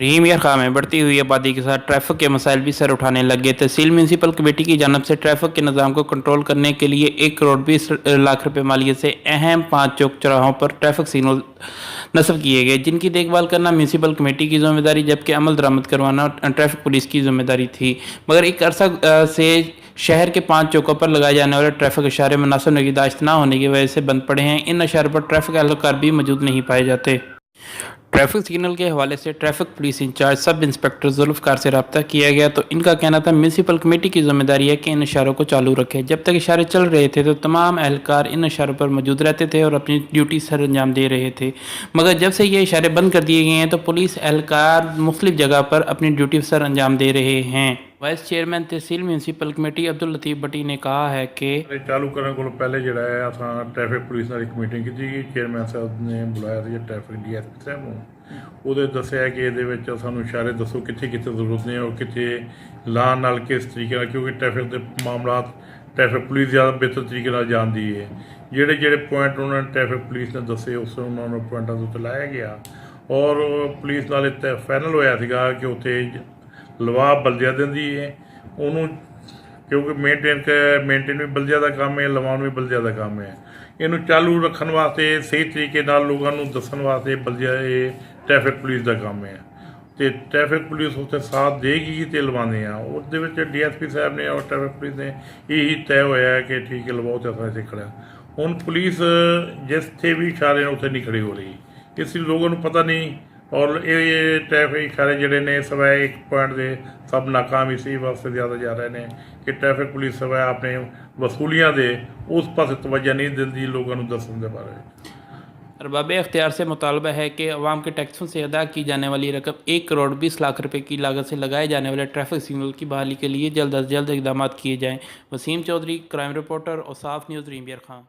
रहीम यार खां में बढ़ती हुई आबादी के साथ ट्रैफिक के मसाइल भी सर उठाने लगे। तहसील म्यूनसिपल कमेटी की जानब से ट्रैफिक के निज़ाम को कंट्रोल करने के लिए 1 करोड़ 20 लाख रुपए मालियत से अहम 5 चौक चौराहों पर ट्रैफिक सिग्नल नस्ब किए गए, जिनकी देखभाल करना म्यूनसिपल कमेटी की जिम्मेदारी जबकि अमल दरामद करवाना ट्रैफिक पुलिस की जिम्मेदारी थी। मगर एक अरसा से शहर के 5 चौकों पर लगाए जाने वाले ट्रैफिक इशारे मुनासिब निगहदाश्त न होने की वजह से बंद पड़े हैं। इन इशारों पर ट्रैफिक एहलकार भी मौजूद नहीं पाए जाते। ट्रैफिक सिग्नल के हवाले से traffic police incharge sub inspector Zulfiqar से रब्ता किया गया तो इनका कहना था म्यूनसिपल कमेटी की जिम्मेदारी है कि इन इशारों को चालू रखे। जब तक इशारे चल रहे थे तो तमाम एहलकार इन इशारों पर मौजूद रहते थे और अपनी ड्यूटी सर अंजाम दे रहे थे। मगर जब से ये इशारे बंद कर दिए गए हैं तो पुलिस एहलकार मुख्तलिफ जगह पर अपनी ड्यूटी सर अंजाम दे रहे हैं। वाइस चेयरमैन तहसील म्यूनसिपल कमेटी अब्दुल लतीफ़ भट्टी ने कहा है कि चालू करने को पहले जो है असां ट्रैफिक पुलिस नाल एक मीटिंग की थी। चेयरमैन साहब ने बुलाया था ट्रैफिक DSP साहब ਨੂੰ ਉਹਦੇ ਦੱਸਿਆ ਕਿ ਇਹਦੇ ਵਿੱਚ ਸਾਨੂੰ ਇਸ਼ਾਰੇ ਦੱਸੋ ਕਿੱਥੇ ਕਿੱਥੇ ਜ਼ਰੂਰਤ ਨੇ ਔਰ ਕਿੱਥੇ ਲਾਣ ਨਾਲ ਕਿਸ ਤਰੀਕੇ ਨਾਲ, ਕਿਉਂਕਿ ਟ੍ਰੈਫਿਕ ਦੇ ਮਾਮਲਾਤ ਟ੍ਰੈਫਿਕ ਪੁਲਿਸ ਜ਼ਿਆਦਾ ਬਿਹਤਰ ਤਰੀਕੇ ਨਾਲ ਜਾਣਦੀ ਹੈ। ਜਿਹੜੇ ਜਿਹੜੇ ਪੁਆਇੰਟ ਉਹਨਾਂ ਨੇ ਟ੍ਰੈਫਿਕ ਪੁਲਿਸ ਨੇ ਦੱਸੇ ਉਸ ਉਹਨਾਂ ਨੂੰ ਪੁਆਇੰਟਾਂ ਦੇ ਉੱਤੇ ਲਾਇਆ ਗਿਆ ਔਰ ਪੁਲਿਸ ਨਾਲ ਇੱਥੇ ਫਾਈਨਲ ਹੋਇਆ ਸੀਗਾ ਕਿ ਉੱਥੇ ਲਵਾ ਬਲਦਿਆ ਦਿੰਦੀ ਹੈ ਉਹਨੂੰ, ਕਿਉਂਕਿ ਮੇਨਟੇਨ ਵੀ ਬਲਦਿਆ ਦਾ ਕੰਮ ਹੈ, ਲਵਾਉਣ ਵੀ ਬਲਦਿਆ ਦਾ ਕੰਮ ਹੈ। ਇਹਨੂੰ ਚਾਲੂ ਰੱਖਣ ਵਾਸਤੇ ਸਹੀ ਤਰੀਕੇ ਨਾਲ ਲੋਕਾਂ ਨੂੰ ਦੱਸਣ ਵਾਸਤੇ ਬਲਦਿਆ ਇਹ ਟ੍ਰੈਫਿਕ ਪੁਲਿਸ ਦਾ ਕੰਮ ਹੈ ਅਤੇ ਟ੍ਰੈਫਿਕ ਪੁਲਿਸ ਉੱਥੇ ਸਾਥ ਦੇਗੀ ਅਤੇ ਲਵਾਉਂਦੇ ਆ। ਉਹਦੇ ਵਿੱਚ DSP ਸਾਹਿਬ ਨੇ ਔਰ ਟ੍ਰੈਫਿਕ ਪੁਲਿਸ ਨੇ ਇਹੀ ਤੈਅ ਹੋਇਆ ਕਿ ਠੀਕ ਹੈ ਲਵਾਓ ਅਤੇ ਅਸਾਂ ਇੱਥੇ ਖੜ੍ਹਾ। ਹੁਣ ਪੁਲਿਸ ਜਿੱਥੇ ਵੀ ਇਸ਼ਾਰੇ ਨੇ ਉੱਥੇ ਨਹੀਂ ਖੜੀ ਹੋ ਰਹੀ, ਇਸ ਲਈ ਲੋਕਾਂ ਨੂੰ ਪਤਾ ਨਹੀਂ ਔਰ ਇਹ ਟ੍ਰੈਫਿਕ ਇਸ਼ਾਰੇ ਜਿਹੜੇ ਨੇ ਸਵਾਏ ਇੱਕ ਪੁਆਇੰਟ ਦੇ ਸਭ ਨਾਕਾਮ ਇਸੇ ਵਾਸਤੇ ਜ਼ਿਆਦਾ ਜਾ ਰਹੇ ਨੇ ਕਿ ਟ੍ਰੈਫਿਕ ਪੁਲਿਸ ਸਵਾਏ ਆਪਣੇ ਵਸੂਲੀਆਂ ਦੇ ਉਸ ਪਾਸੇ तवज्जो नहीं दिंदी लोगों को दसन के बारे में। अरबाब इख्तियार से मुतालबा है कि अवाम के टैक्सों से अदा की जाने वाली रकम 1 करोड़ 20 लाख रुपए की लागत से लगाए जाने वाले ट्रैफिक सिग्नल की बहाली के लिए जल्द अज जल्द इकदाम किए जाएँ। Waseem Chaudhry, crime reporter, Ausaf news, Rahim Yar खां।